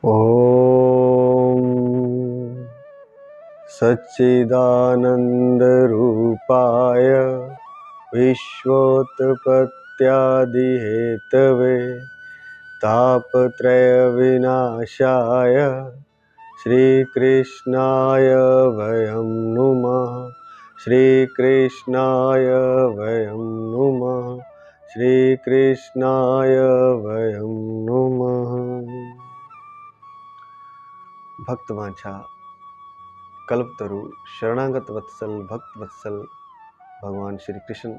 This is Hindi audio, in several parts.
ॐ सच्चिदानन्दरूपाय विश्वोत्पत्त्यादिहेतवे तापत्रयविनाशाय श्रीकृष्णाय वयं नुमः। श्रीकृष्णाय वयं नुमः। श्रीकृष्णाय वयं नुमः। भक्तवांछा कल्पतरु शरणागत वत्सल भक्त वत्सल भगवान श्री कृष्ण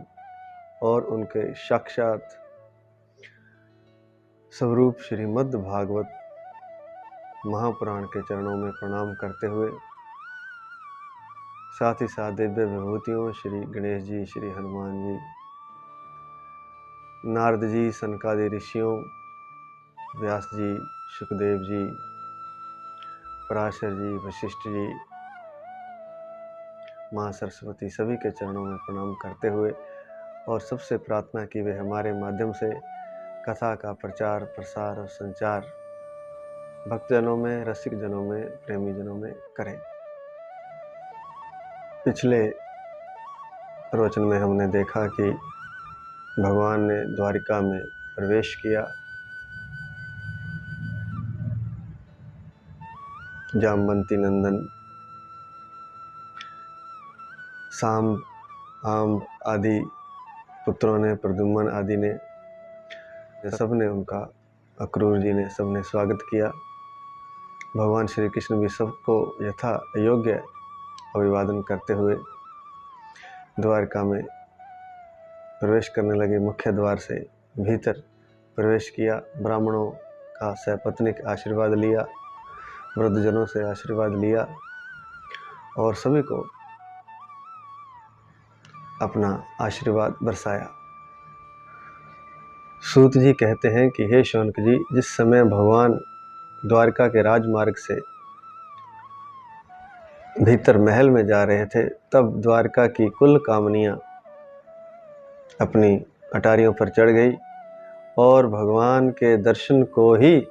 और उनके साक्षात स्वरूप श्रीमद् भागवत महापुराण के चरणों में प्रणाम करते हुए साथ ही साथ दिव्य विभूतियों श्री गणेश जी, श्री हनुमान जी, नारद जी, सनकादि ऋषियों, व्यास जी, सुखदेव जी, पराशर जी, वशिष्ठ जी, माँ सरस्वती सभी के चरणों में प्रणाम करते हुए और सबसे प्रार्थना की वे हमारे माध्यम से कथा का प्रचार प्रसार और संचार भक्तजनों में, रसिक जनों में, प्रेमी जनों में करें। पिछले प्रवचन में हमने देखा कि भगवान ने द्वारिका में प्रवेश किया। जामवंती नंदन, साम, आम आदि पुत्रों ने, प्रद्युम्न आदि ने, सबने उनका, अक्रूर जी ने, सबने स्वागत किया। भगवान श्री कृष्ण भी सबको यथा योग्य अभिवादन करते हुए द्वारका में प्रवेश करने लगे। मुख्य द्वार से भीतर प्रवेश किया, ब्राह्मणों का सपत्नीक आशीर्वाद लिया, वृद्धजनों से आशीर्वाद लिया और सभी को अपना आशीर्वाद बरसाया। सूत जी कहते हैं कि हे शौनक जी, जिस समय भगवान द्वारका के राजमार्ग से भीतर महल में जा रहे थे, तब द्वारका की कुल कामनियां अपनी अटारियों पर चढ़ गई और भगवान के दर्शन को ही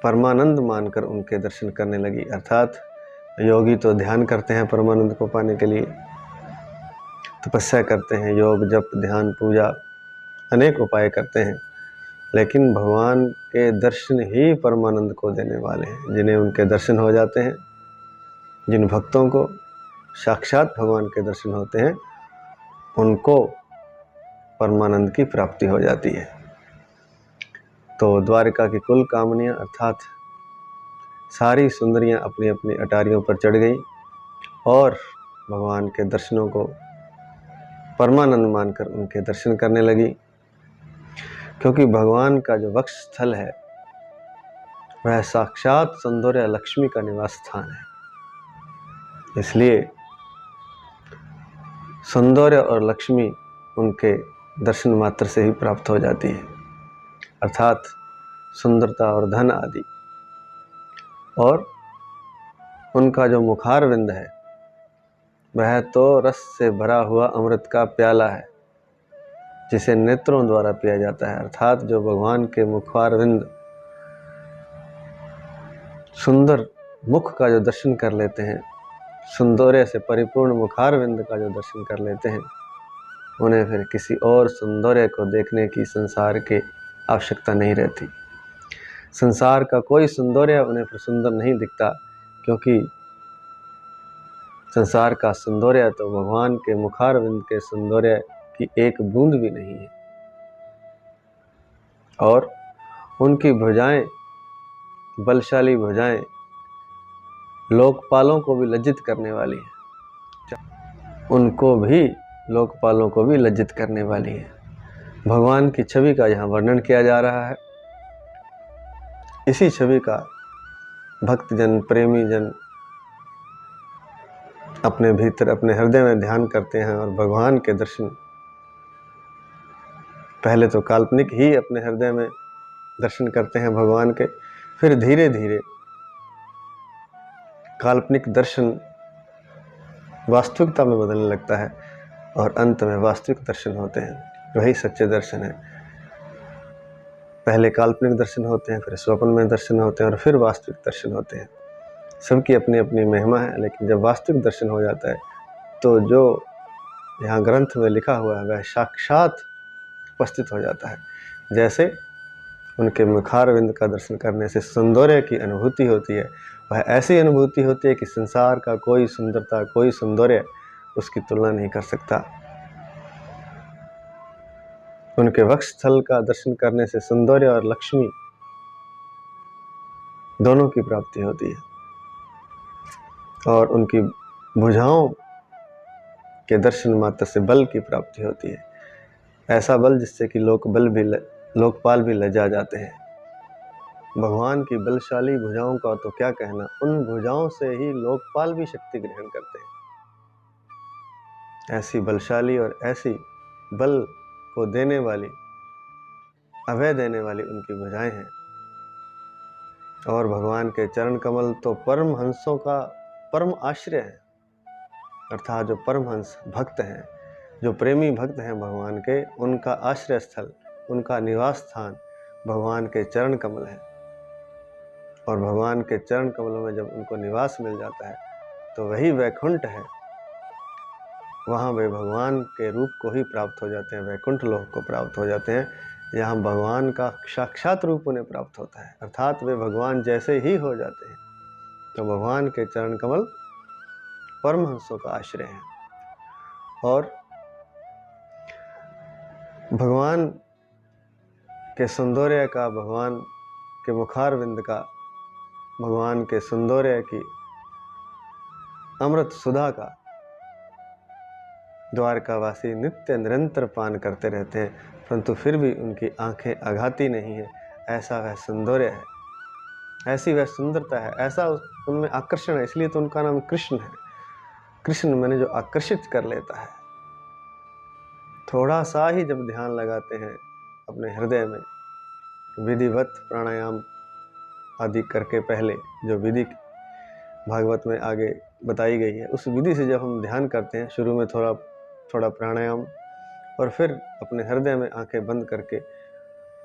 परमानंद मानकर उनके दर्शन करने लगी। अर्थात योगी तो ध्यान करते हैं परमानंद को पाने के लिए, तपस्या करते हैं, योग जप ध्यान पूजा अनेक उपाय करते हैं, लेकिन भगवान के दर्शन ही परमानंद को देने वाले हैं। जिन्हें उनके दर्शन हो जाते हैं, जिन भक्तों को साक्षात भगवान के दर्शन होते हैं, उनको परमानंद की प्राप्ति हो जाती है। तो द्वारिका की कुल कामनियां अर्थात सारी सुंदरियां अपनी अपनी अटारियों पर चढ़ गई और भगवान के दर्शनों को परमानंद मानकर उनके दर्शन करने लगी। क्योंकि भगवान का जो वक्ष स्थल है वह साक्षात सौंदर्य लक्ष्मी का निवास स्थान है, इसलिए सौंदर्य और लक्ष्मी उनके दर्शन मात्र से ही प्राप्त हो जाती है, अर्थात सुंदरता और धन आदि। और उनका जो मुखारविंद है वह तो रस से भरा हुआ अमृत का प्याला है, जिसे नेत्रों द्वारा पिया जाता है। अर्थात जो भगवान के मुखारविंद सुंदर मुख का जो दर्शन कर लेते हैं, सौंदर्य से परिपूर्ण मुखारविंद का जो दर्शन कर लेते हैं, उन्हें फिर किसी और सौंदर्य को देखने की संसार के आवश्यकता नहीं रहती। संसार का कोई सौंदर्य उन्हें फिर सुंदर नहीं दिखता, क्योंकि संसार का सौंदर्य तो भगवान के मुखारविंद के सौंदर्य की एक बूंद भी नहीं है। और उनकी भुजाएं, बलशाली भुजाएं, लोकपालों को भी लज्जित करने वाली है, उनको भी, लोकपालों को भी लज्जित करने वाली है। भगवान की छवि का यहाँ वर्णन किया जा रहा है। इसी छवि का भक्तजन, प्रेमी जन अपने भीतर, अपने हृदय में ध्यान करते हैं और भगवान के दर्शन पहले तो काल्पनिक ही अपने हृदय में दर्शन करते हैं भगवान के, फिर धीरे धीरे काल्पनिक दर्शन वास्तविकता में बदलने लगता है और अंत में वास्तविक दर्शन होते हैं। वही सच्चे दर्शन है। पहले काल्पनिक दर्शन होते हैं, फिर स्वप्न में दर्शन होते हैं और फिर वास्तविक दर्शन होते हैं। सबकी अपनी अपनी महिमा है, लेकिन जब वास्तविक दर्शन हो जाता है तो जो यहाँ ग्रंथ में लिखा हुआ है वह साक्षात उपस्थित हो जाता है। जैसे उनके मुखारविंद का दर्शन करने से सौंदर्य की अनुभूति होती है, वह ऐसी अनुभूति होती है कि संसार का कोई सुंदरता, कोई सौंदर्य उसकी तुलना नहीं कर सकता। उनके वक्षस्थल का दर्शन करने से सौंदर्य और लक्ष्मी दोनों की प्राप्ति होती है, और उनकी भुजाओं के दर्शन मात्र से बल की प्राप्ति होती है। ऐसा बल जिससे कि लोकपाल भी लजा जाते हैं। भगवान की बलशाली भुजाओं का तो क्या कहना, उन भुजाओं से ही लोकपाल भी शक्ति ग्रहण करते हैं। ऐसी बलशाली और ऐसी बल को देने वाली, अभय देने वाली उनकी भुजाएं हैं। और भगवान के चरण कमल तो परम हंसों का परम आश्रय है, अर्थात जो परमहंस भक्त हैं, जो प्रेमी भक्त हैं भगवान के, उनका आश्रय स्थल, उनका निवास स्थान भगवान के चरण कमल है। और भगवान के चरण कमलों में जब उनको निवास मिल जाता है तो वही वैकुंठ है। वहाँ वे भगवान के रूप को ही प्राप्त हो जाते हैं, वैकुंठ लोक को प्राप्त हो जाते हैं। यहाँ भगवान का साक्षात रूप उन्हें प्राप्त होता है, अर्थात वे भगवान जैसे ही हो जाते हैं। तो भगवान के चरण कमल परमहंसों का आश्रय है। और भगवान के सौंदर्य का, भगवान के मुखारविंद का, भगवान के सौंदर्य की अमृत सुधा का द्वारकावासी नित्य निरंतर पान करते रहते हैं, परंतु फिर भी उनकी आंखें आघाती नहीं है। ऐसा वह सौंदर्य है, ऐसी वह सुंदरता है, ऐसा उनमें आकर्षण है। इसलिए तो उनका नाम कृष्ण है। कृष्ण मैंने जो आकर्षित कर लेता है। थोड़ा सा ही जब ध्यान लगाते हैं अपने हृदय में, विधिवत प्राणायाम आदि करके, पहले जो विधि भागवत में आगे बताई गई है, उस विधि से जब हम ध्यान करते हैं, शुरू में थोड़ा थोड़ा प्राणायाम और फिर अपने हृदय में आंखें बंद करके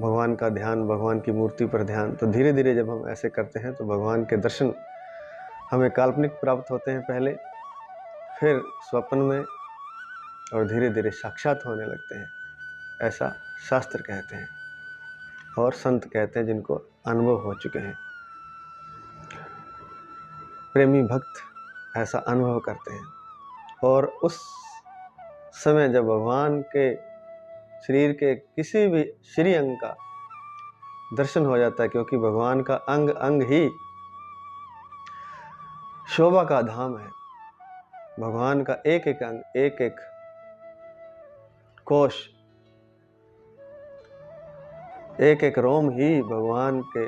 भगवान का ध्यान, भगवान की मूर्ति पर ध्यान, तो धीरे धीरे जब हम ऐसे करते हैं तो भगवान के दर्शन हमें काल्पनिक प्राप्त होते हैं पहले, फिर स्वप्न में, और धीरे धीरे साक्षात होने लगते हैं। ऐसा शास्त्र कहते हैं और संत कहते हैं, जिनको अनुभव हो चुके हैं। प्रेमी भक्त ऐसा अनुभव करते हैं। और उस समय जब भगवान के शरीर के किसी भी श्री अंग का दर्शन हो जाता है, क्योंकि भगवान का अंग अंग ही शोभा का धाम है। भगवान का एक एक अंग, एक एक कोश, एक एक रोम ही भगवान के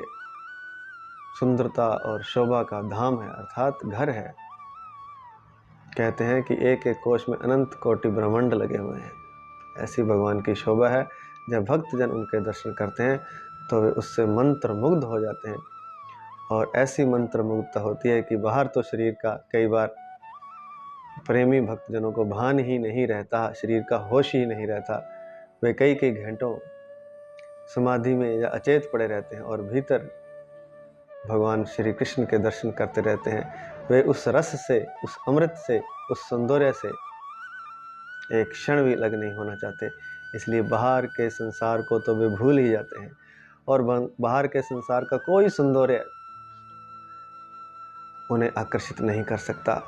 सुंदरता और शोभा का धाम है, अर्थात घर है। कहते हैं कि एक एक कोश में अनंत कोटि ब्रह्मांड लगे हुए हैं। ऐसी भगवान की शोभा है। जब भक्तजन उनके दर्शन करते हैं तो वे उससे मंत्र मुग्ध हो जाते हैं। और ऐसी मंत्र मुग्धता होती है कि बाहर तो शरीर का कई बार प्रेमी भक्तजनों को भान ही नहीं रहता, शरीर का होश ही नहीं रहता। वे कई कई घंटों समाधि में या अचेत पड़े रहते हैं और भीतर भगवान श्री कृष्ण के दर्शन करते रहते हैं। वे उस रस से, उस अमृत से, उस सौंदर्य से एक क्षण भी अलग नहीं होना चाहते। इसलिए बाहर के संसार को तो वे भूल ही जाते हैं, और बाहर के संसार का कोई सौंदर्य उन्हें आकर्षित नहीं कर सकता।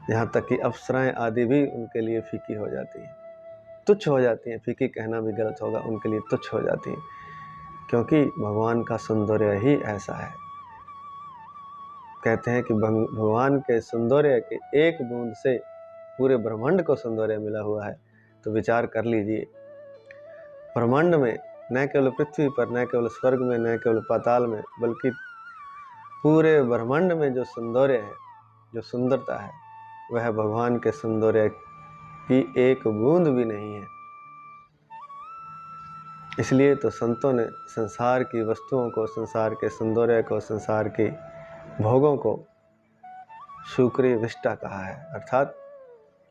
यहाँ तक कि अप्सराएं आदि भी उनके लिए फीकी हो जाती हैं, तुच्छ हो जाती हैं। फीकी कहना भी गलत होगा, उनके लिए तुच्छ हो जाती हैं, क्योंकि भगवान का सौंदर्य ही ऐसा है। कहते हैं कि भगवान के सौंदर्य के एक बूंद से पूरे ब्रह्मांड को सौंदर्य मिला हुआ है। तो विचार कर लीजिए, ब्रह्मांड में, न केवल पृथ्वी पर, न केवल स्वर्ग में, न केवल पाताल में, बल्कि पूरे ब्रह्मांड में जो सौंदर्य है, जो सुंदरता है, वह भगवान के सौंदर्य की एक बूंद भी नहीं है। इसलिए तो संतों ने संसार की वस्तुओं को, संसार के सौंदर्य को, संसार की भोगों को शुक्री विष्टा कहा है, अर्थात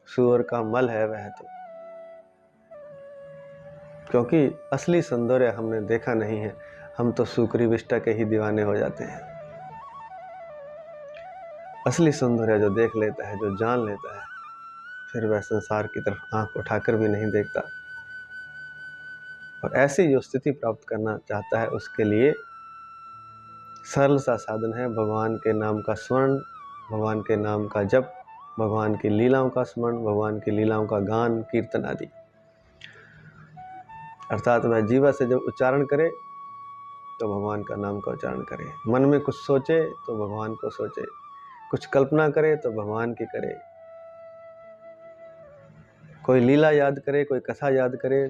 सूअर का मल है वह। तो क्योंकि असली सौंदर्य हमने देखा नहीं है, हम तो सूकरी विष्टा के ही दीवाने हो जाते हैं। असली सौंदर्य जो देख लेता है, जो जान लेता है, फिर वह संसार की तरफ आंख उठाकर भी नहीं देखता। और ऐसी जो स्थिति प्राप्त करना चाहता है, उसके लिए सरल सा साधन है भगवान के नाम का स्मरण, भगवान के नाम का जप, भगवान की लीलाओं का स्मरण, भगवान की लीलाओं का गान, कीर्तन आदि। अर्थात वह जीवा से जब उच्चारण करे तो भगवान का नाम का उच्चारण करे, मन में कुछ सोचे तो भगवान को सोचे, कुछ कल्पना करे तो भगवान की करे, कोई लीला याद करे, कोई कथा याद करे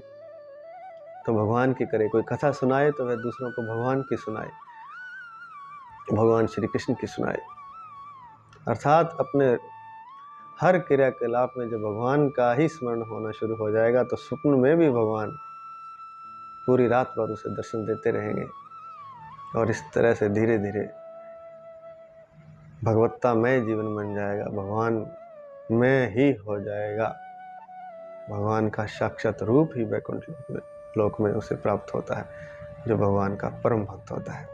तो भगवान की करे, कोई कथा सुनाए तो वह दूसरों को भगवान की सुनाए, भगवान श्री कृष्ण की सुनाए। अर्थात अपने हर क्रियाकलाप में जब भगवान का ही स्मरण होना शुरू हो जाएगा तो स्वप्न में भी भगवान पूरी रात भर उसे दर्शन देते रहेंगे। और इस तरह से धीरे धीरे भगवत्तामय जीवन बन जाएगा, भगवान में ही हो जाएगा। भगवान का साक्षात रूप ही वैकुंठ लोक में उसे प्राप्त होता है, जो भगवान का परम भक्त होता है।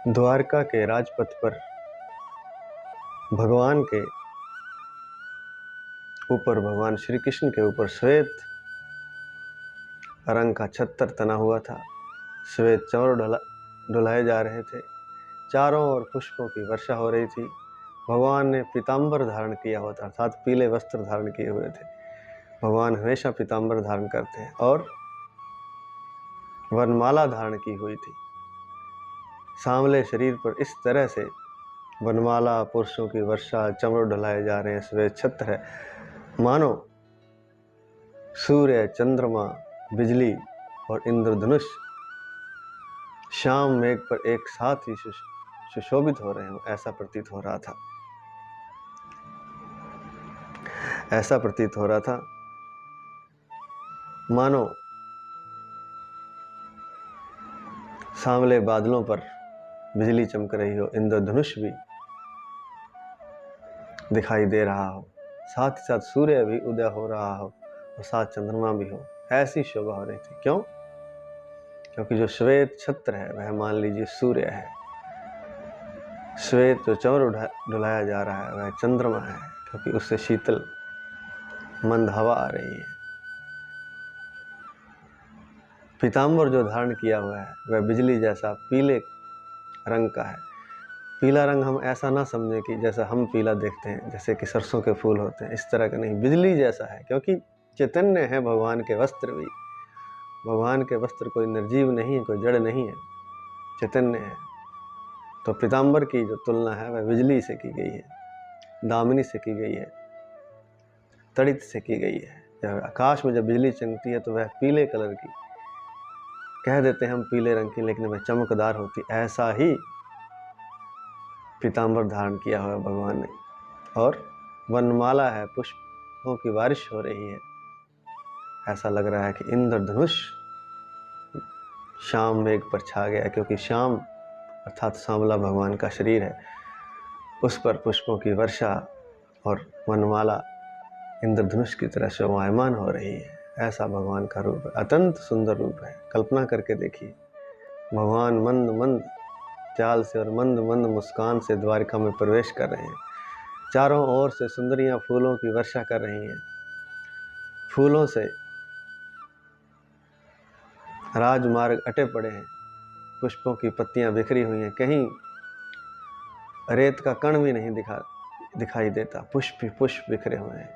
द्वारका के राजपथ पर भगवान के ऊपर, भगवान श्री कृष्ण के ऊपर श्वेत रंग का छत्र तना हुआ था। श्वेत चंवर डुलाए जा रहे थे, चारों ओर पुष्पों की वर्षा हो रही थी। भगवान ने पीताम्बर धारण किया हुआ था, अर्थात पीले वस्त्र धारण किए हुए थे। भगवान हमेशा पीताम्बर धारण करते हैं और वनमाला धारण की हुई थी। सांवले शरीर पर इस तरह से वनमाला, पुरुषों की वर्षा, चंवर डुलाए जा रहे हैं, श्वेत छत्र है, मानो सूर्य, चंद्रमा, बिजली और इंद्रधनुष शाम मेघ पर एक साथ ही सुशोभित हो रहे हो, ऐसा प्रतीत हो रहा था। ऐसा प्रतीत हो रहा था मानो सांवले बादलों पर बिजली चमक रही हो, इंद्रधनुष भी दिखाई दे रहा हो, साथ ही साथ सूर्य भी उदय हो रहा हो और साथ चंद्रमा भी हो। ऐसी शोभा हो रही थी। क्यों? क्योंकि जो श्वेत छत्र है वह मान लीजिए सूर्य है, श्वेत जो चंवर डुलाया जा रहा है वह चंद्रमा है, क्योंकि उससे शीतल मंद हवा आ रही है। पीताम्बर जो धारण किया हुआ है वह बिजली जैसा पीले रंग का है। पीला रंग हम ऐसा ना समझें कि जैसा हम पीला देखते हैं, जैसे कि सरसों के फूल होते हैं, इस तरह का नहीं, बिजली जैसा है, क्योंकि चैतन्य है भगवान के वस्त्र भी। भगवान के वस्त्र कोई निर्जीव नहीं है, कोई जड़ नहीं है, चैतन्य है। तो पीताम्बर की जो तुलना है वह बिजली से की गई है, दामिनी से की गई है, तड़ित से की गई है। जब आकाश में जब बिजली चमकती है तो वह पीले कलर की, कह देते हैं हम पीले रंग की, लेकिन वह चमकदार होती। ऐसा ही पीताम्बर धारण किया हुआ भगवान ने, और वनमाला है, पुष्पों की बारिश हो रही है। ऐसा लग रहा है कि इंद्रधनुष शाम मेघ पर छा गया, क्योंकि शाम अर्थात सांवला भगवान का शरीर है, उस पर पुष्पों की वर्षा और वनमाला इंद्रधनुष की तरह शोभायमान हो रही है। ऐसा भगवान का रूप है, अत्यंत सुंदर रूप है। कल्पना करके देखिए, भगवान मंद मंद चाल से और मंद मंद मुस्कान से द्वारका में प्रवेश कर रहे हैं। चारों ओर से सुंदरियां फूलों की वर्षा कर रही हैं, फूलों से राजमार्ग अटे पड़े हैं, पुष्पों की पत्तियां बिखरी हुई हैं, कहीं रेत का कण भी नहीं दिखाई देता, पुष्प ही पुष्प बिखरे हुए हैं।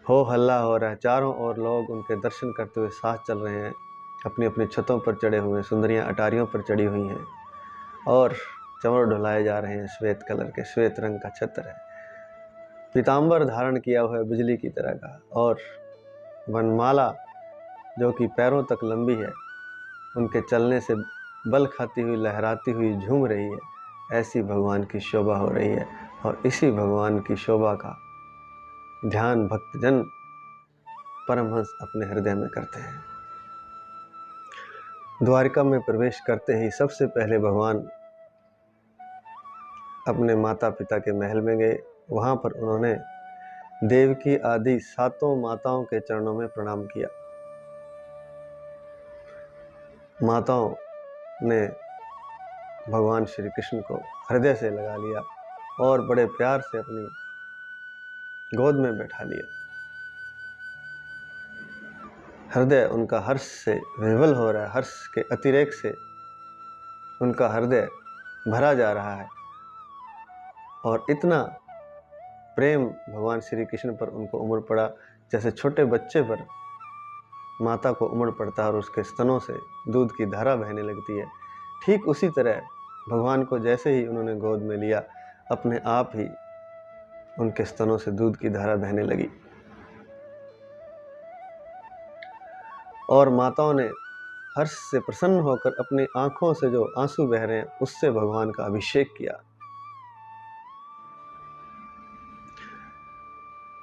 हो हल्ला हो रहा है, चारों ओर लोग उनके दर्शन करते हुए साथ चल रहे हैं, अपनी अपनी छतों पर चढ़े हुए, सुंदरियां अटारियों पर चढ़ी हुई हैं और चंवर ढुलाए जा रहे हैं। श्वेत कलर के, श्वेत रंग का छत्र है, पीताम्बर धारण किया हुआ है बिजली की तरह का, और वनमाला जो कि पैरों तक लंबी है, उनके चलने से बल खाती हुई, लहराती हुई झूम रही है। ऐसी भगवान की शोभा हो रही है, और इसी भगवान की शोभा का ध्यान भक्तजन परमहंस अपने हृदय में करते हैं। द्वारिका में प्रवेश करते ही सबसे पहले भगवान अपने माता पिता के महल में गए। वहाँ पर उन्होंने देवकी आदि सातों माताओं के चरणों में प्रणाम किया। माताओं ने भगवान श्री कृष्ण को हृदय से लगा लिया और बड़े प्यार से अपनी गोद में बैठा लिया। हृदय उनका हर्ष से विह्वल हो रहा है, हर्ष के अतिरेक से उनका हृदय भरा जा रहा है और इतना प्रेम भगवान श्री कृष्ण पर उनको उमड़ पड़ा जैसे छोटे बच्चे पर माता को उमड़ पड़ता है और उसके स्तनों से दूध की धारा बहने लगती है। ठीक उसी तरह भगवान को जैसे ही उन्होंने गोद में लिया, अपने आप ही उनके स्तनों से दूध की धारा बहने लगी और माताओं ने हर्ष से प्रसन्न होकर अपनी आंखों से जो आंसू बह रहे हैं उससे भगवान का अभिषेक किया।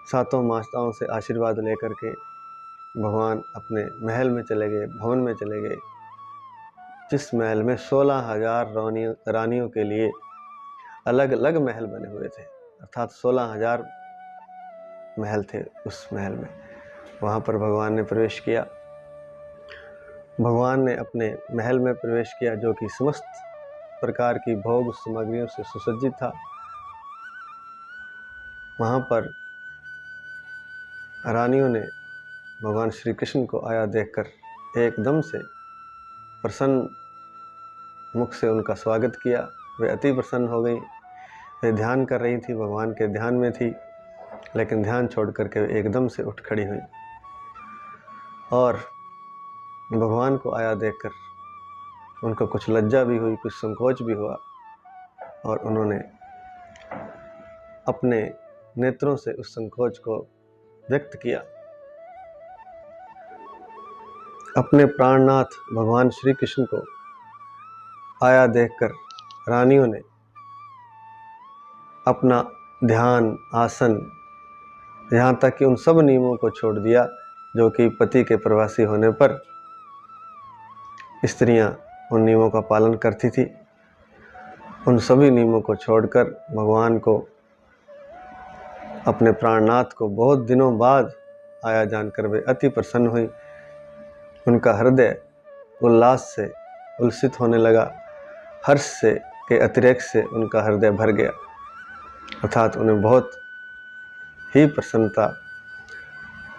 सातों माताओं से आशीर्वाद लेकर के भगवान अपने महल में चले गए, भवन में चले गए, जिस महल में 16,000 रानियों के लिए अलग अलग महल बने हुए थे, अर्थात 16,000 महल थे उस महल में। वहाँ पर भगवान ने प्रवेश किया। भगवान ने अपने महल में प्रवेश किया जो कि समस्त प्रकार की भोग सामग्रियों से सुसज्जित था। वहाँ पर रानियों ने भगवान श्री कृष्ण को आया देखकर एकदम से प्रसन्न मुख से उनका स्वागत किया। वे अति प्रसन्न हो गई। वे ध्यान कर रही थी, भगवान के ध्यान में थी, लेकिन ध्यान छोड़ करके वे एकदम से उठ खड़ी हुई और भगवान को आया देखकर उनको कुछ लज्जा भी हुई, कुछ संकोच भी हुआ और उन्होंने अपने नेत्रों से उस संकोच को व्यक्त किया। अपने प्राणनाथ भगवान श्री कृष्ण को आया देखकर रानियों ने अपना ध्यान, आसन, यहाँ तक कि उन सब नियमों को छोड़ दिया जो कि पति के प्रवासी होने पर स्त्रियां उन नियमों का पालन करती थी। उन सभी नियमों को छोड़कर भगवान को, अपने प्राणनाथ को बहुत दिनों बाद आया जानकर वे अति प्रसन्न हुई। उनका हृदय उल्लास से उल्सित होने लगा, हर्ष से के अतिरेक से उनका हृदय भर गया, अर्थात उन्हें बहुत ही प्रसन्नता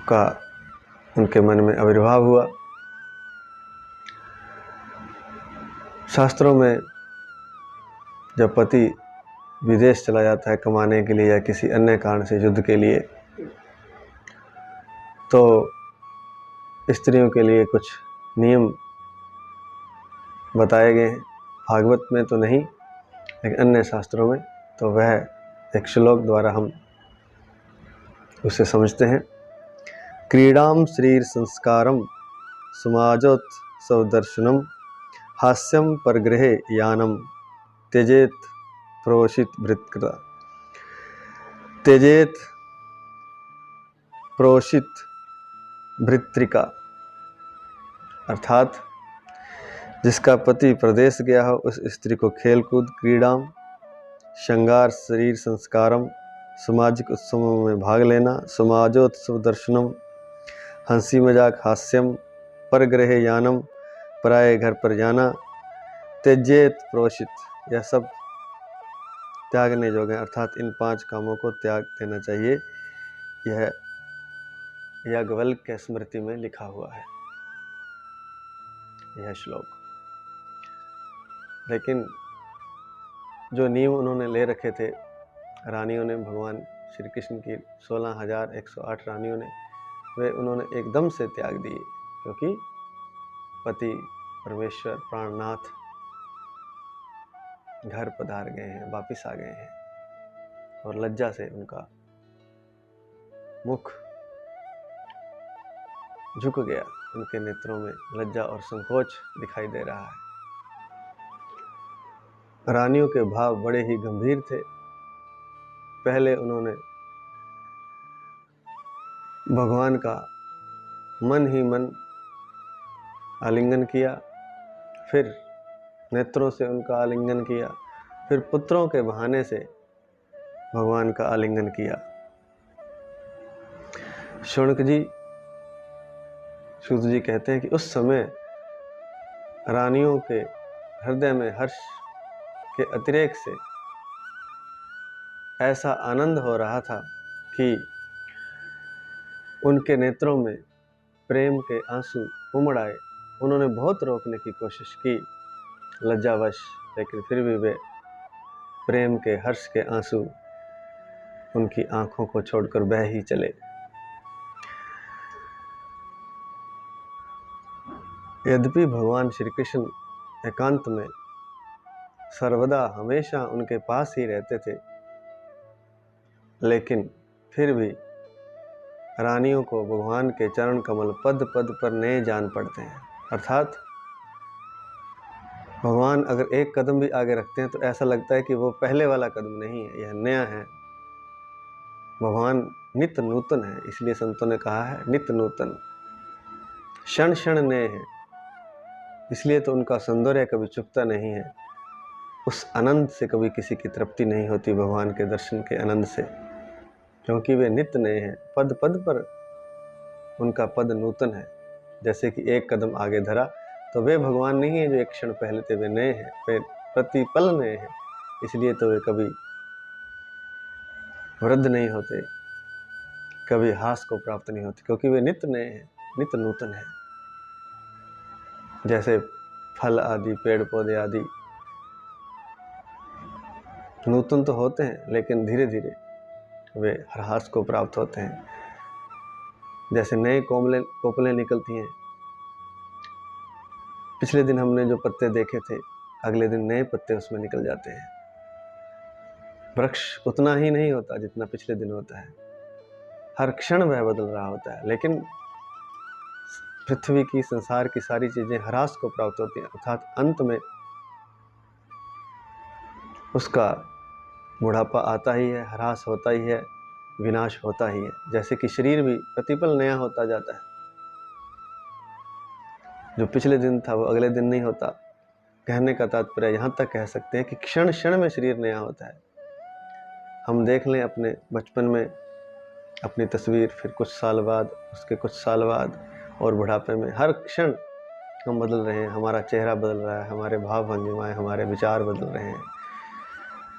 का उनके मन में आविर्भाव हुआ। शास्त्रों में जब पति विदेश चला जाता है कमाने के लिए या किसी अन्य कारण से युद्ध के लिए, तो स्त्रियों के लिए कुछ नियम बताए गए हैं। भागवत में तो नहीं, लेकिन अन्य शास्त्रों में, तो वह एक श्लोक द्वारा हम उसे समझते हैं। क्रीडाम शरीर संस्कारम समाजोत्सव दर्शनम हास्यम परगृहे यानम त्यजेत प्रोषित भृत्कृता। त्यजेत प्रोषित भृत्रिका, अर्थात जिसका पति प्रदेश गया हो उस स्त्री को खेलकूद, क्रीडाम, श्रृंगार, शरीर संस्कारम, सामाजिक उत्सवों में भाग लेना, समाजोत्सव दर्शनम, हंसी मजाक, हास्यम, परगृह यानम, पराये घर पर जाना, त्यजेत प्रोषित, यह सब त्यागने योग्य हैं, अर्थात इन 5 कामों को त्याग देना चाहिए। यह याज्ञवल्क्य के स्मृति में लिखा हुआ है यह श्लोक। लेकिन जो नियम उन्होंने ले रखे थे रानियों ने, भगवान श्री कृष्ण की 16,108 रानियों ने, वे उन्होंने एकदम से त्याग दिए, क्योंकि पति परमेश्वर प्राणनाथ घर पधार गए हैं, वापिस आ गए हैं और लज्जा से उनका मुख झुक गया, उनके नेत्रों में लज्जा और संकोच दिखाई दे रहा है। रानियों के भाव बड़े ही गंभीर थे। पहले उन्होंने भगवान का मन ही मन आलिंगन किया, फिर नेत्रों से उनका आलिंगन किया, फिर पुत्रों के बहाने से भगवान का आलिंगन किया। शौनक जी, सूत जी कहते हैं कि उस समय रानियों के हृदय में हर्ष के अतिरेक से ऐसा आनंद हो रहा था कि उनके नेत्रों में प्रेम के आंसू उमड़ आए। उन्होंने बहुत रोकने की कोशिश की लज्जावश, लेकिन फिर भी वे प्रेम के हर्ष के आंसू उनकी आंखों को छोड़कर बह ही चले। यद्यपि भगवान श्री कृष्ण एकांत में सर्वदा हमेशा उनके पास ही रहते थे, लेकिन फिर भी रानियों को भगवान के चरण कमल पद पद पर नए जान पड़ते हैं। अर्थात भगवान अगर एक कदम भी आगे रखते हैं तो ऐसा लगता है कि वो पहले वाला कदम नहीं है, यह नया है। भगवान नित्य नूतन है, इसलिए संतों ने कहा है नित्य नूतन, क्षण क्षण नए हैं। इसलिए तो उनका सौंदर्य कभी चुकता नहीं है। उस आनंद से कभी किसी की तृप्ति नहीं होती, भगवान के दर्शन के आनंद से, क्योंकि वे नित्य नए हैं। पद पद पर उनका पद नूतन है। जैसे कि एक कदम आगे धरा तो वे भगवान नहीं है जो एक क्षण पहले थे, वे नए हैं, वे प्रतिपल नए हैं। इसलिए तो वे कभी वृद्ध नहीं होते, कभी हास को प्राप्त नहीं होते, क्योंकि वे नित्य नए हैं, नित्य नूतन है। जैसे फल आदि, पेड़ पौधे आदि नूतन तो होते हैं, लेकिन धीरे धीरे वे ह्रास को प्राप्त होते हैं। जैसे नए कोपलें निकलती हैं। पिछले दिन हमने जो पत्ते देखे थे, अगले दिन नए पत्ते उसमें निकल जाते हैं। वृक्ष उतना ही नहीं होता जितना पिछले दिन होता है, हर क्षण वह बदल रहा होता है। लेकिन पृथ्वी की, संसार की सारी चीजें ह्रास को प्राप्त होती हैं, अर्थात अंत में उसका बुढ़ापा आता ही है, ह्रास होता ही है, विनाश होता ही है। जैसे कि शरीर भी प्रतिपल नया होता जाता है। जो पिछले दिन था वो अगले दिन नहीं होता। कहने का तात्पर्य यहाँ तक कह सकते हैं कि क्षण क्षण में शरीर नया होता है। हम देख लें अपने बचपन में अपनी तस्वीर, फिर कुछ साल बाद, उसके कुछ साल बाद, और बुढ़ापे में हर क्षण हम बदल रहे हैं। हमारा चेहरा बदल रहा है, हमारे भाव भंगिमाएं, हमारे विचार बदल रहे हैं।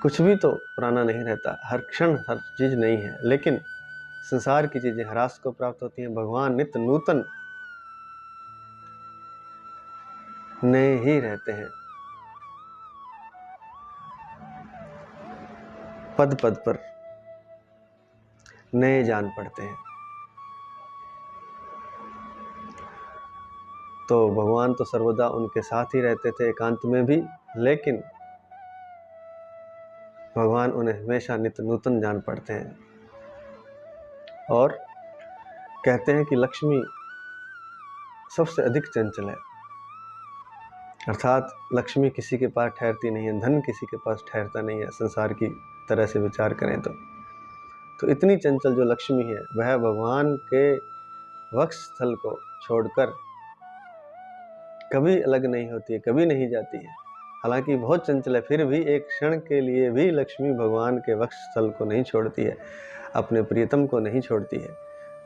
कुछ भी तो पुराना नहीं रहता, हर क्षण हर चीज़ नई है। लेकिन संसार की चीज़ें ह्रास को प्राप्त होती हैं। भगवान नित्य नूतन नए ही रहते हैं। पद पद पर नए जान पड़ते हैं। तो भगवान तो सर्वदा उनके साथ ही रहते थे, एकांत में भी, लेकिन भगवान उन्हें हमेशा नित्य नूतन जान पड़ते हैं। और कहते हैं कि लक्ष्मी सबसे अधिक चंचल है, अर्थात लक्ष्मी किसी के पास ठहरती नहीं है, धन किसी के पास ठहरता नहीं है। संसार की तरह से विचार करें तो इतनी चंचल जो लक्ष्मी है, वह भगवान के वक्ष स्थल को छोड़कर कभी अलग नहीं होती है, कभी नहीं जाती है। हालांकि बहुत चंचल है, फिर भी एक क्षण के लिए भी लक्ष्मी भगवान के वक्ष स्थल को नहीं छोड़ती है, अपने प्रियतम को नहीं छोड़ती है,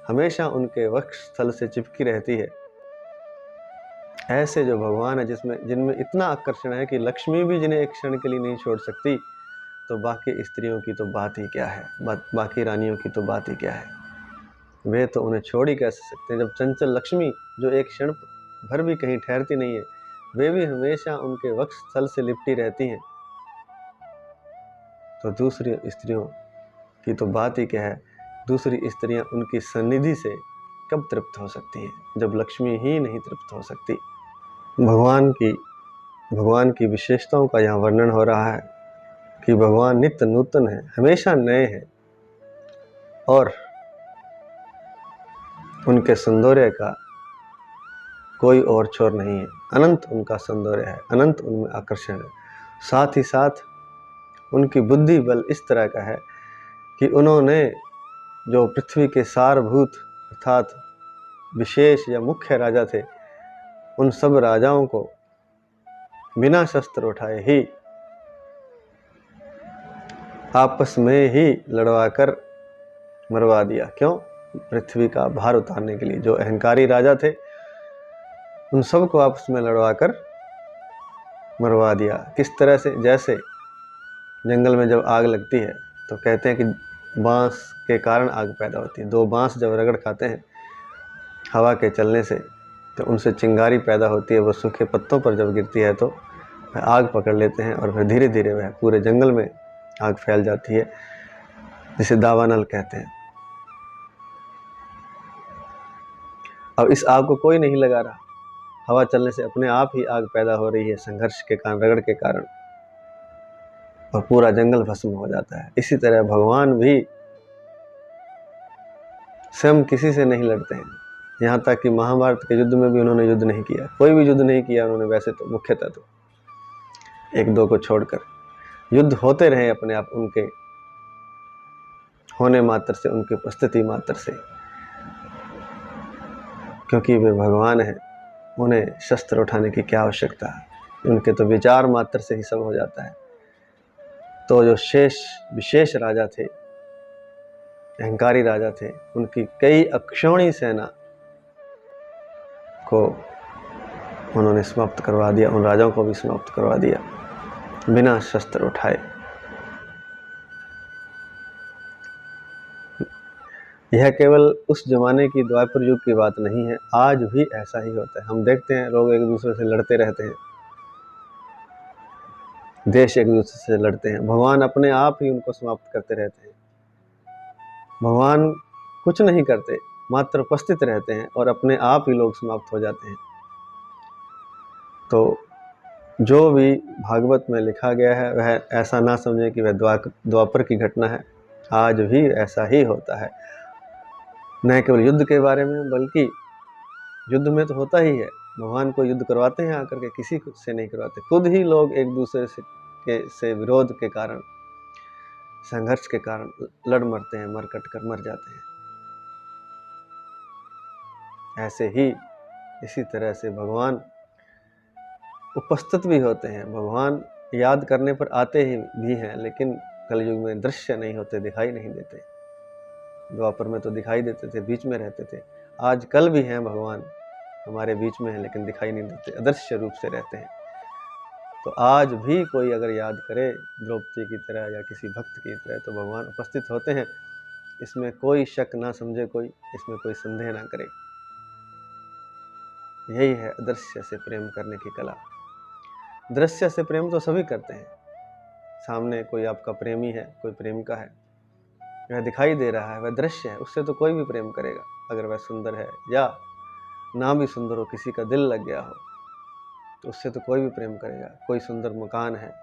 हमेशा उनके वक्ष स्थल से चिपकी रहती है। ऐसे जो भगवान है जिनमें इतना आकर्षण है कि लक्ष्मी भी जिन्हें एक क्षण के लिए नहीं छोड़ सकती, तो बाकी स्त्रियों की तो बात ही क्या है, बाकी रानियों की तो बात ही क्या है। वे तो उन्हें छोड़ ही कैसे सकते हैं, जब चंचल लक्ष्मी जो एक क्षण भर भी कहीं ठहरती नहीं है, वे भी हमेशा उनके वक्ष स्थल से लिपटी रहती हैं। तो दूसरी स्त्रियों की तो बात ही क्या है। दूसरी स्त्रियां उनकी सन्निधि से कब तृप्त हो सकती हैं, जब लक्ष्मी ही नहीं तृप्त हो सकती। भगवान की विशेषताओं का यहाँ वर्णन हो रहा है कि भगवान नित्य नूतन है, हमेशा नए हैं, और उनके सौंदर्य का कोई और छोर नहीं है। अनंत उनका सौंदर्य है, अनंत उनमें आकर्षण है। साथ ही साथ उनकी बुद्धि बल इस तरह का है कि उन्होंने जो पृथ्वी के सारभूत अर्थात विशेष या मुख्य राजा थे, उन सब राजाओं को बिना शस्त्र उठाए ही आपस में ही लड़वाकर मरवा दिया। क्यों? पृथ्वी का भार उतारने के लिए। जो अहंकारी राजा थे उन सबको आपस में लड़वाकर मरवा दिया। किस तरह से? जैसे जंगल में जब आग लगती है तो कहते हैं कि बांस के कारण आग पैदा होती है। दो बांस जब रगड़ खाते हैं हवा के चलने से तो उनसे चिंगारी पैदा होती है। वो सूखे पत्तों पर जब गिरती है तो वह आग पकड़ लेते हैं और फिर धीरे धीरे वह पूरे जंगल में आग फैल जाती है, जिसे दावानल कहते हैं। अब इस आग को कोई नहीं लगा रहा, हवा चलने से अपने आप ही आग पैदा हो रही है, संघर्ष के कारण, रगड़ के कारण, और पूरा जंगल भस्म हो जाता है। इसी तरह भगवान भी स्वयं किसी से नहीं लड़ते हैं। यहाँ तक कि महाभारत के युद्ध में भी उन्होंने युद्ध नहीं किया, कोई भी युद्ध नहीं किया उन्होंने। वैसे तो मुख्यतः तो एक दो को छोड़कर युद्ध होते रहे अपने आप, उनके होने मात्र से, उनकी उपस्थिति मात्र से, क्योंकि वे भगवान हैं। उन्हें शस्त्र उठाने की क्या आवश्यकता है, उनके तो विचार मात्र से ही सब हो जाता है। तो जो विशेष राजा थे, अहंकारी राजा थे, उनकी कई अक्षौणी सेना को उन्होंने समाप्त करवा दिया, उन राजाओं को भी समाप्त करवा दिया बिना शस्त्र उठाए। यह केवल उस जमाने की, द्वापर युग की बात नहीं है, आज भी ऐसा ही होता है। हम देखते हैं लोग एक दूसरे से लड़ते रहते हैं, देश एक दूसरे से लड़ते हैं, भगवान अपने आप ही उनको समाप्त करते रहते हैं। भगवान कुछ नहीं करते, मात्र उपस्थित रहते हैं और अपने आप ही लोग समाप्त हो जाते हैं। तो जो भी भागवत में लिखा गया है वह ऐसा ना समझें कि वह द्वापर की घटना है, आज भी ऐसा ही होता है। न केवल युद्ध के बारे में, बल्कि युद्ध में तो होता ही है। भगवान को युद्ध करवाते हैं आकर के, किसी से नहीं करवाते। खुद ही लोग एक दूसरे से विरोध के कारण, संघर्ष के कारण लड़ मरते हैं, मर कट कर मर जाते हैं। ऐसे ही इसी तरह से भगवान उपस्थित भी होते हैं, भगवान याद करने पर आते ही भी हैं, लेकिन कलयुग में दृश्य नहीं होते, दिखाई नहीं देते। द्वापर में तो दिखाई देते थे, बीच में रहते थे। आज कल भी हैं भगवान, हमारे बीच में हैं, लेकिन दिखाई नहीं देते, अदृश्य रूप से रहते हैं। तो आज भी कोई अगर याद करे द्रौपदी की तरह या किसी भक्त की तरह, तो भगवान उपस्थित होते हैं। इसमें कोई शक ना समझे, कोई इसमें कोई संदेह ना करे। यही है अदृश्य से प्रेम करने की कला। दृश्य से प्रेम तो सभी करते हैं। सामने कोई आपका प्रेमी है, कोई प्रेमिका है, वह दिखाई दे रहा है, वह दृश्य है, उससे तो कोई भी प्रेम करेगा। अगर वह सुंदर है या ना भी सुंदर हो, किसी का दिल लग गया हो, तो उससे तो कोई भी प्रेम करेगा। कोई सुंदर मकान है,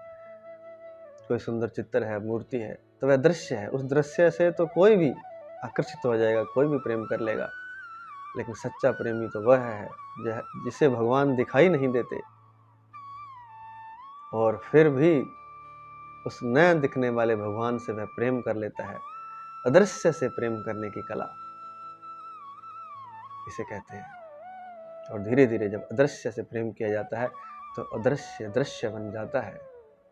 कोई सुंदर चित्र है, मूर्ति है, तो वह दृश्य है। उस दृश्य से तो कोई भी आकर्षित हो जाएगा, कोई भी प्रेम कर लेगा। लेकिन सच्चा प्रेमी तो वह है जिसे भगवान दिखाई नहीं देते और फिर भी उस न दिखने वाले भगवान से वह प्रेम कर लेता है। अदृश्य से प्रेम करने की कला इसे कहते हैं। और धीरे धीरे जब अदृश्य से प्रेम किया जाता है तो अदृश्य दृश्य बन जाता है।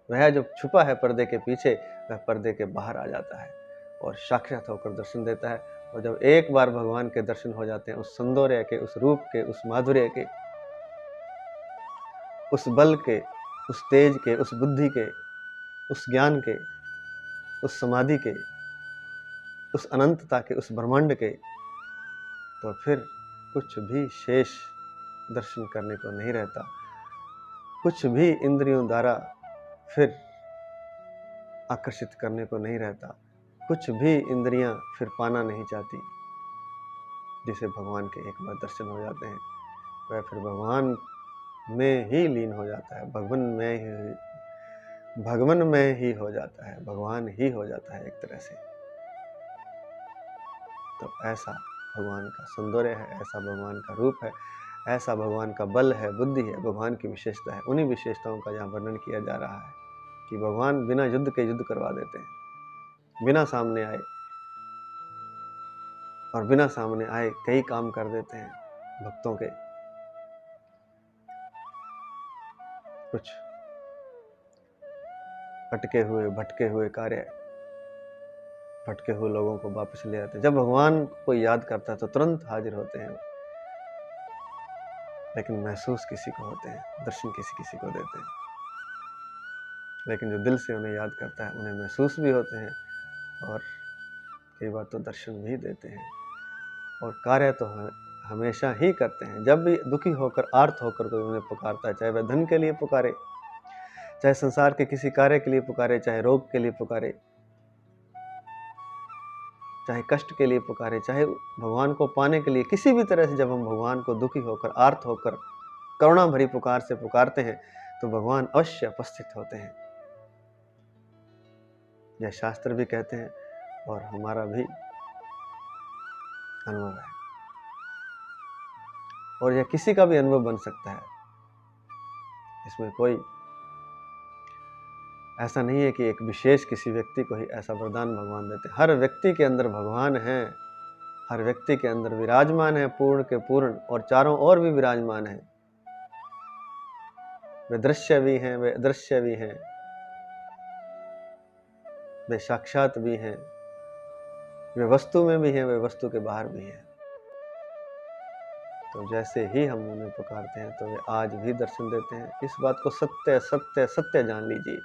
वह जो छुपा है पर्दे के पीछे, वह पर्दे के बाहर आ जाता है और साक्षात होकर दर्शन देता है। और जब एक बार भगवान के दर्शन हो जाते हैं, उस सौंदर्य के, उस रूप के, उस माधुर्य के, उस बल के, उस तेज के, उस बुद्धि के, उस ज्ञान के, उस समाधि के, उस अनंतता के, उस ब्रह्मांड के, तो फिर कुछ भी शेष दर्शन करने को नहीं रहता। कुछ भी इंद्रियों द्वारा फिर आकर्षित करने को नहीं रहता। कुछ भी इंद्रियां फिर पाना नहीं चाहती। जिसे भगवान के एक बार दर्शन हो जाते हैं, वह फिर भगवान में ही लीन हो जाता है, भगवान में ही हो जाता है, भगवान ही हो जाता है एक तरह से। तो ऐसा भगवान का सौंदर्य है, ऐसा भगवान का रूप है, ऐसा भगवान का बल है, बुद्धि है, भगवान की विशेषता है। उन्हीं विशेषताओं का यहाँ वर्णन किया जा रहा है कि भगवान बिना युद्ध के युद्ध करवा देते हैं, बिना सामने आए, और बिना सामने आए कई काम कर देते हैं भक्तों के। कुछ अटके हुए, भटके हुए कार्य, भटके हुए लोगों को वापस ले आते हैं। जब भगवान को याद करता है तो तुरंत हाजिर होते हैं, लेकिन महसूस किसी को होते हैं, दर्शन किसी किसी को देते हैं। लेकिन जो दिल से उन्हें याद करता है उन्हें महसूस भी होते हैं और कई बार तो दर्शन भी देते हैं। और कार्य तो हमेशा ही करते हैं। जब भी दुखी होकर, आर्त होकर कोई उन्हें पुकारता है, चाहे वह धन के लिए पुकारे, चाहे संसार के किसी कार्य के लिए पुकारे, चाहे रोग के लिए पुकारे, चाहे कष्ट के लिए पुकारे, चाहे भगवान को पाने के लिए, किसी भी तरह से जब हम भगवान को दुखी होकर, आर्त होकर, करुणा भरी पुकार से पुकारते हैं तो भगवान अवश्य उपस्थित होते हैं। यह शास्त्र भी कहते हैं और हमारा भी अनुभव है, और यह किसी का भी अनुभव बन सकता है। इसमें कोई ऐसा नहीं है कि एक विशेष किसी व्यक्ति को ही ऐसा वरदान भगवान देते हैं। हर व्यक्ति के अंदर भगवान है, हर व्यक्ति के अंदर विराजमान है, पूर्ण के पूर्ण, और चारों ओर भी विराजमान है। वे दृश्य भी हैं, वे अदृश्य भी हैं, वे साक्षात भी हैं, वे वस्तु में भी हैं, वे वस्तु के बाहर भी हैं। तो जैसे ही हम उन्हें पुकारते हैं तो वे आज भी दर्शन देते हैं। इस बात को सत्य सत्य सत्य जान लीजिए,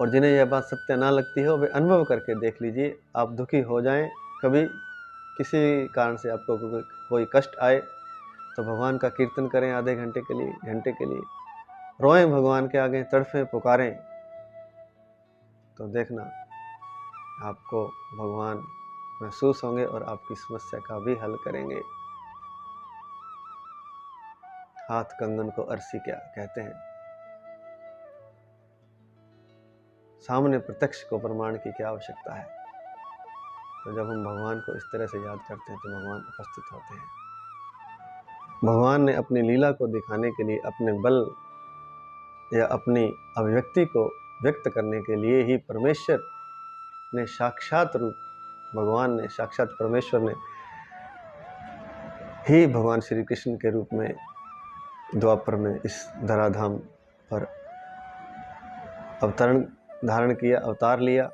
और जिन्हें यह बात सत्य ना लगती हो वे अनुभव करके देख लीजिए। आप दुखी हो जाएं, कभी किसी कारण से आपको कोई कष्ट आए तो भगवान का कीर्तन करें आधे घंटे के लिए, घंटे के लिए, रोएं भगवान के आगे, तड़फें, पुकारें, तो देखना आपको भगवान महसूस होंगे और आपकी समस्या का भी हल करेंगे। हाथ कंगन को अरसी क्या कहते हैं। सामने प्रत्यक्ष को प्रमाण की क्या आवश्यकता है। तो जब हम भगवान को इस तरह से याद करते हैं तो भगवान उपस्थित होते हैं। भगवान ने अपनी लीला को दिखाने के लिए, अपने बल या अपनी अभिव्यक्ति को व्यक्त करने के लिए ही परमेश्वर ने साक्षात रूप, भगवान ने, साक्षात परमेश्वर ने ही भगवान श्री कृष्ण के रूप में द्वापर में इस धराधाम पर अवतरण धारण किया, अवतार लिया,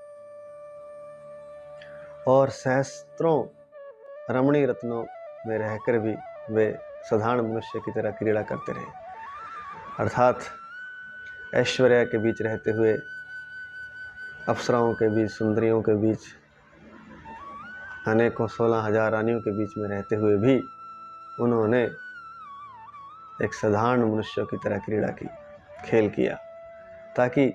और सहस्त्रों रमणीय रत्नों में रहकर भी वे साधारण मनुष्य की तरह क्रीड़ा करते रहे। अर्थात ऐश्वर्य के बीच रहते हुए, अप्सराओं के बीच, सुंदरियों के बीच, अनेकों 16,000 रानियों के बीच में रहते हुए भी उन्होंने एक साधारण मनुष्य की तरह क्रीड़ा की, खेल किया, ताकि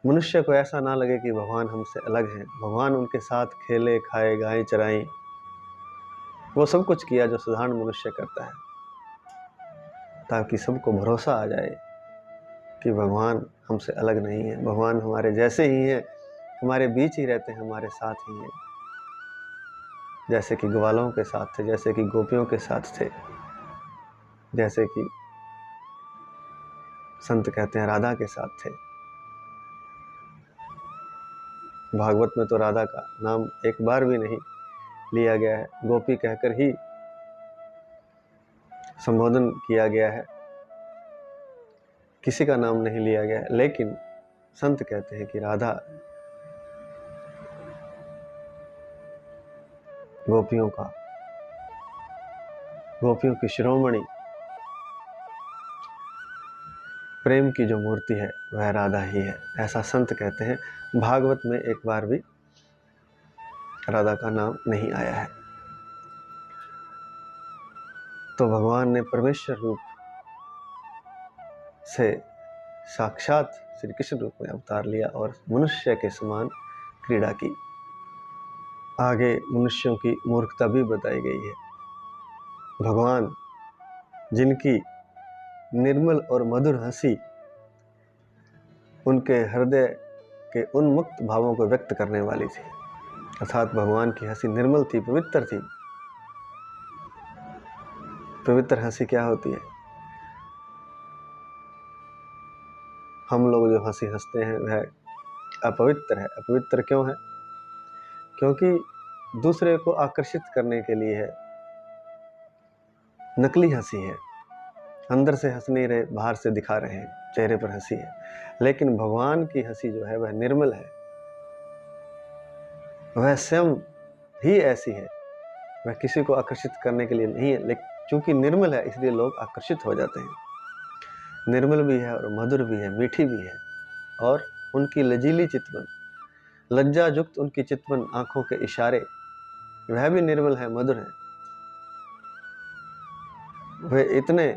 मनुष्य को ऐसा ना लगे कि भगवान हमसे अलग हैं। भगवान उनके साथ खेले, खाए, गाएं चराएं, वो सब कुछ किया जो साधारण मनुष्य करता है, ताकि सबको भरोसा आ जाए कि भगवान हमसे अलग नहीं है, भगवान हमारे जैसे ही हैं, हमारे बीच ही रहते हैं, हमारे साथ ही हैं। जैसे कि ग्वालों के साथ थे, जैसे कि गोपियों के साथ थे, जैसे कि संत कहते हैं राधा के साथ थे। भागवत में तो राधा का नाम एक बार भी नहीं लिया गया है, गोपी कहकर ही संबोधन किया गया है, किसी का नाम नहीं लिया गया है। लेकिन संत कहते हैं कि राधा गोपियों की शिरोमणि, प्रेम की जो मूर्ति है वह राधा ही है, ऐसा संत कहते हैं। भागवत में एक बार भी राधा का नाम नहीं आया है। तो भगवान ने परमेश्वर रूप से साक्षात श्री कृष्ण रूप में अवतार लिया और मनुष्य के समान क्रीड़ा की। आगे मनुष्यों की मूर्खता भी बताई गई है। भगवान जिनकी निर्मल और मधुर हंसी उनके हृदय के उन्मुक्त भावों को व्यक्त करने वाली थी, अर्थात भगवान की हंसी निर्मल थी, पवित्र थी। पवित्र हंसी क्या होती है? हम लोग जो हंसी हंसते हैं वह अपवित्र है। अपवित्र क्यों है? क्योंकि दूसरे को आकर्षित करने के लिए है, नकली हंसी है, अंदर से हंस नहीं रहे, बाहर से दिखा रहे हैं, चेहरे पर हंसी है। लेकिन भगवान की हंसी जो है वह निर्मल है, वह स्वयं ही ऐसी है, वह किसी को आकर्षित करने के लिए नहीं है, लेकिन चूंकि निर्मल है इसलिए लोग आकर्षित हो जाते हैं। निर्मल भी है और मधुर भी है, मीठी भी है। और उनकी लजीली चितवन, लज्जा युक्त उनकी चितवन आंखों के इशारे, वह भी निर्मल है, मधुर है। वह इतने,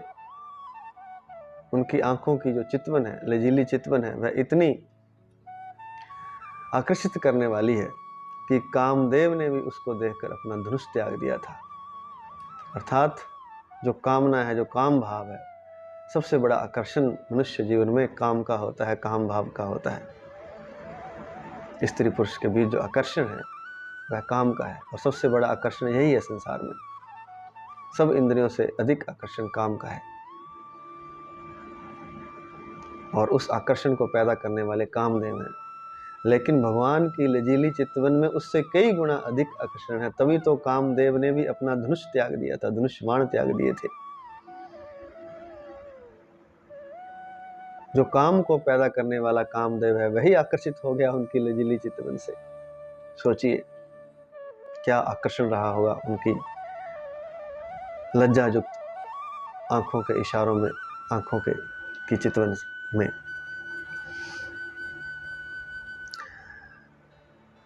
उनकी आंखों की जो चितवन है, लजीली चितवन है, वह इतनी आकर्षित करने वाली है कि कामदेव ने भी उसको देखकर अपना धनुष त्याग दिया था। अर्थात जो कामना है, जो काम भाव है, सबसे बड़ा आकर्षण मनुष्य जीवन में काम का होता है, काम भाव का होता है। स्त्री पुरुष के बीच जो आकर्षण है वह काम का है, और सबसे बड़ा आकर्षण यही है संसार में। सब इंद्रियों से अधिक आकर्षण काम का है, और उस आकर्षण को पैदा करने वाले कामदेव हैं। लेकिन भगवान की लजीली चितवन में उससे कई गुना अधिक आकर्षण है, तभी तो कामदेव ने भी अपना धनुष त्याग दिया था, धनुष बाण त्याग दिए थे। जो काम को पैदा करने वाला कामदेव है वही आकर्षित हो गया उनकी लजीली चितवन से। सोचिए क्या आकर्षण रहा होगा उनकी लज्जायुक्त आंखों के इशारों में, आंखों के की चितवन में।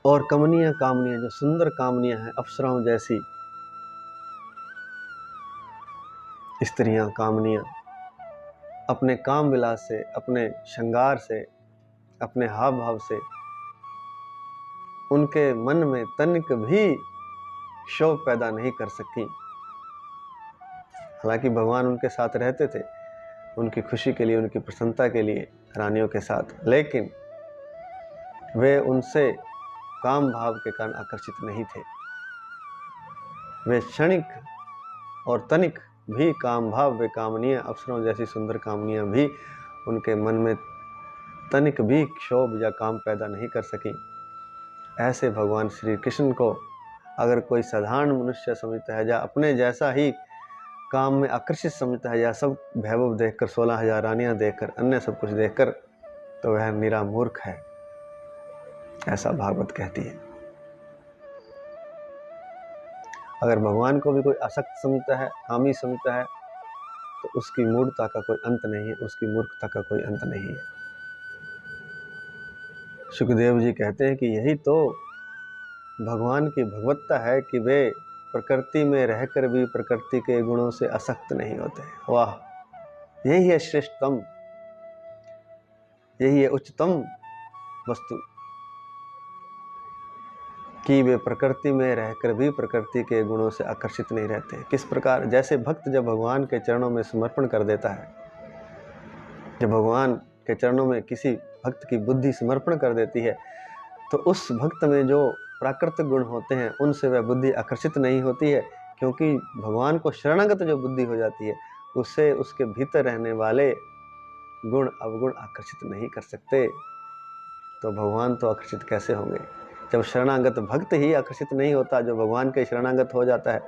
और कमनीय कामनियां, जो सुंदर कामनियां हैं, अप्सराओं जैसी स्त्रियां, कामनियां अपने काम विलास से, अपने श्रृंगार से, अपने हाव भाव से उनके मन में तनिक भी शोभ पैदा नहीं कर सकी। हालांकि भगवान उनके साथ रहते थे, उनकी खुशी के लिए, उनकी प्रसन्नता के लिए रानियों के साथ, लेकिन वे उनसे काम भाव के कारण आकर्षित नहीं थे। वे क्षणिक और तनिक भी काम भाव, वे कामनियां, अप्सराओं जैसी सुंदर कामनियां भी उनके मन में तनिक भी क्षोभ या काम पैदा नहीं कर सकी। ऐसे भगवान श्री कृष्ण को अगर कोई साधारण मनुष्य समझता है, या अपने जैसा ही काम में आकर्षित समझता है, या सब वैभव देखकर, 16,000 रानियां देखकर, अन्य सब कुछ देखकर, तो वह निरा मूर्ख है, ऐसा भागवत कहती है। अगर भगवान को भी कोई आसक्त समझता है, कामी समझता है, तो उसकी मूढ़ता का कोई अंत नहीं है, उसकी मूर्खता का कोई अंत नहीं है। सुखदेव जी कहते हैं कि यही तो भगवान की भगवत्ता है कि वे प्रकृति में रहकर भी प्रकृति के गुणों से आसक्त नहीं होते। वाह, यही है श्रेष्ठतम, यही है उच्चतम वस्तु, कि वे प्रकृति में रहकर भी प्रकृति के गुणों से आकर्षित नहीं रहते। किस प्रकार? जैसे भक्त जब भगवान के चरणों में समर्पण कर देता है, जब भगवान के चरणों में किसी भक्त की बुद्धि समर्पण कर देती है, तो उस भक्त में जो प्राकृतिक गुण होते हैं उनसे वह बुद्धि आकर्षित नहीं होती है, क्योंकि भगवान को शरणागत जो बुद्धि हो जाती है, उससे उसके भीतर रहने वाले गुण अवगुण आकर्षित नहीं कर सकते। तो भगवान तो आकर्षित कैसे होंगे? जब शरणागत भक्त ही आकर्षित नहीं होता, जो भगवान के शरणागत हो जाता है,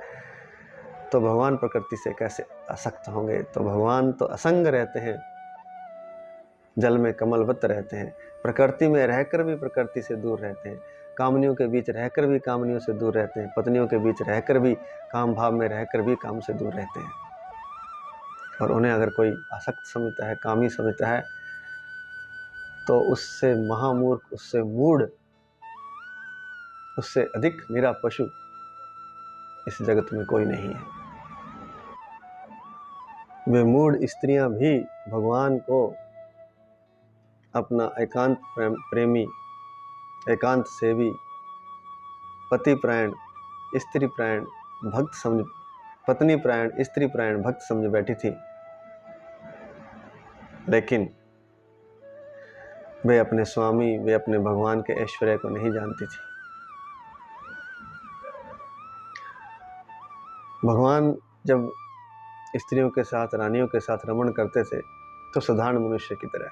तो भगवान प्रकृति से कैसे आसक्त होंगे? तो भगवान तो असंग रहते हैं, जल में कमलवत रहते हैं, प्रकृति में रहकर भी प्रकृति से दूर रहते हैं, कामनियों के बीच रहकर भी कामनियों से दूर रहते हैं, पत्नियों के बीच रहकर भी, काम भाव में रहकर भी काम से दूर रहते हैं। और उन्हें अगर कोई आसक्त समझता है, कामी समझता है, तो उससे महामूर्ख, उससे मूढ़, उससे अधिक निरा पशु इस जगत में कोई नहीं है। वे मूढ़ स्त्रियां भी भगवान को अपना एकांत प्रेमी, एकांत सेवी, पति प्राण, स्त्री प्राण, भक्त समझ, पत्नी प्राण, स्त्री प्राण, भक्त समझ बैठी थी, लेकिन वे अपने स्वामी, वे अपने भगवान के ऐश्वर्य को नहीं जानती थी। भगवान जब स्त्रियों के साथ, रानियों के साथ रमण करते थे, तो साधारण मनुष्य की तरह,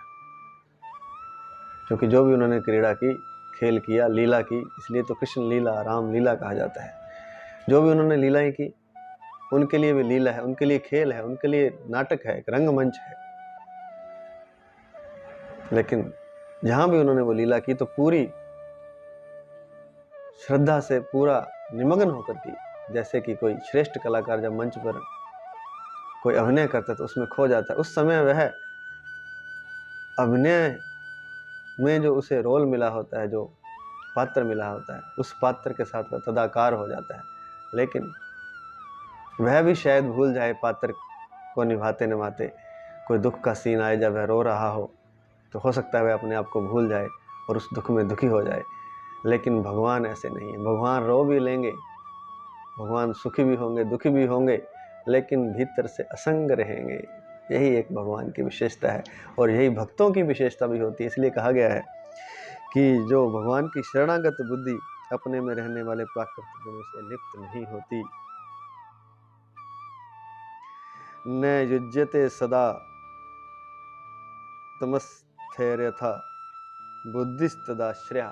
क्योंकि जो भी उन्होंने क्रीड़ा की, खेल किया, लीला की, इसलिए तो कृष्ण लीला, राम लीला कहा जाता है। जो भी उन्होंने लीलाएं की, उनके लिए भी लीला है, उनके लिए खेल है, उनके लिए नाटक है, एक रंगमंच है। लेकिन जहां भी उन्होंने वो लीला की, तो पूरी श्रद्धा से, पूरा निमग्न होकर की, जैसे कि कोई श्रेष्ठ कलाकार जब मंच पर कोई अभिनय करता है तो उसमें खो जाता है। उस समय वह अभिनय में जो उसे रोल मिला होता है, जो पात्र मिला होता है, उस पात्र के साथ वह तदाकार हो जाता है। लेकिन वह भी शायद भूल जाए पात्र को निभाते निभाते। कोई दुख का सीन आए जब वह रो रहा हो तो हो सकता है वह अपने आप को भूल जाए और उस दुख में दुखी हो जाए। लेकिन भगवान ऐसे नहीं है। भगवान रो भी लेंगे, भगवान सुखी भी होंगे, दुखी भी होंगे, लेकिन भीतर से असंग रहेंगे। यही एक भगवान की विशेषता है और यही भक्तों की विशेषता भी होती है। इसलिए कहा गया है कि जो भगवान की शरणागत बुद्धि अपने में रहने वाले प्राकृतिक गुणों से लिप्त नहीं होती। न युज्यते सदा तमस्थैर्यथा बुद्धिस्तदाश्रया।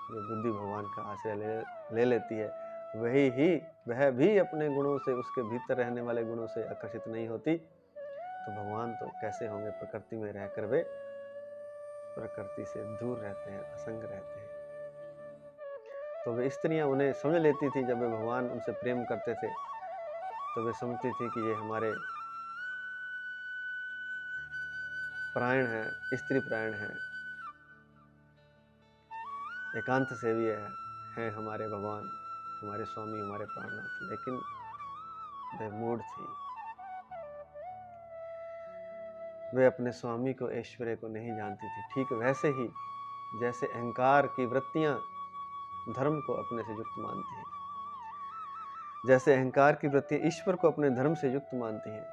जो बुद्धि भगवान का आश्रय ले लेती है, वह भी अपने गुणों से, उसके भीतर रहने वाले गुणों से आकर्षित नहीं होती। तो भगवान तो कैसे होंगे? प्रकृति में रहकर वे प्रकृति से दूर रहते हैं, असंग रहते हैं। तो वे स्त्रियां उन्हें समझ लेती थी। जब वे भगवान उनसे प्रेम करते थे तो वे समझती थी कि ये हमारे प्राण हैं, स्त्री प्राण हैं, एकांत सेवी है हमारे भगवान, हमारे स्वामी, हमारे प्राणनाथ। लेकिन वे मूढ़ थी। वे अपने स्वामी को, ऐश्वर्य को नहीं जानती थी। ठीक वैसे ही जैसे अहंकार की वृत्तियां धर्म को अपने से युक्त मानती हैं, जैसे अहंकार की वृत्तियां ईश्वर को अपने धर्म से युक्त मानती हैं।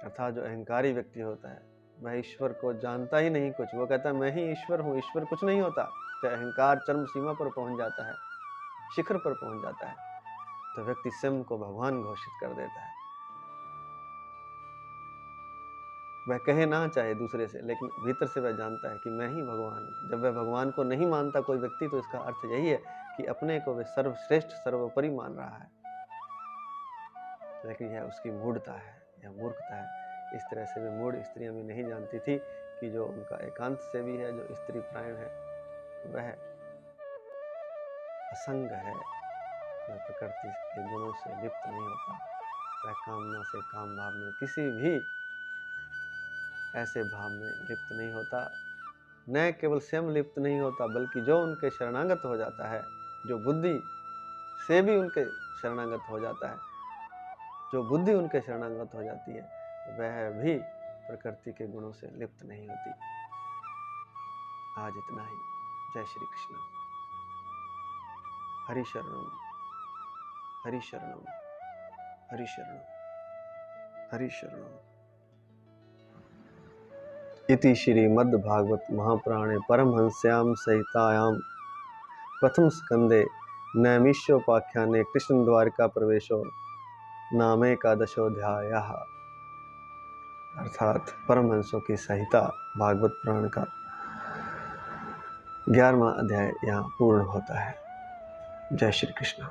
अर्थात जो अहंकारी व्यक्ति होता है वह ईश्वर को जानता ही नहीं कुछ। वो कहता है मैं ही ईश्वर हूँ, ईश्वर कुछ नहीं होता। तो अहंकार चरम सीमा पर पहुंच जाता है, शिखर पर पहुंच जाता है, तो व्यक्ति स्वयं को भगवान घोषित कर देता है। वह कहे ना चाहे दूसरे से, लेकिन भीतर से वह जानता है कि मैं ही भगवान हूँ। जब वह भगवान को नहीं मानता कोई व्यक्ति, तो इसका अर्थ यही है कि अपने को वह सर्वश्रेष्ठ, सर्वोपरि मान रहा है। लेकिन यह उसकी मूढ़ता है, यह मूर्खता है। इस तरह से वे मूढ़ स्त्रियां भी नहीं जानती थी कि जो उनका एकांत सेवी है, जो स्त्री प्राण है, वह असंग है, वह प्रकृति के गुणों से लिप्त नहीं होता। वह कामना से, काम भाव में, किसी भी ऐसे भाव में लिप्त नहीं होता। न केवल स्वयं लिप्त नहीं होता, बल्कि जो उनके शरणागत हो जाता है, जो बुद्धि से भी उनके शरणागत हो जाता है, जो बुद्धि उनके शरणागत हो जाती है, वह भी प्रकृति के गुणों से लिप्त नहीं होती। आज इतना ही। जय श्री कृष्ण। हरि शरणम, हरि शरणम, हरि शरणम, हरि शरणम। इति श्रीमद्भागवत महापुराणे परमहंस्यां संहितायां प्रथम स्कंदे नैमिषोपाख्याने कृष्ण द्वारका प्रवेशो नामेकादशोऽध्यायः। अर्थात परमहंसों की संहिता भागवत पुराण का 11वां अध्याय यहाँ पूर्ण होता है। जय श्री कृष्ण।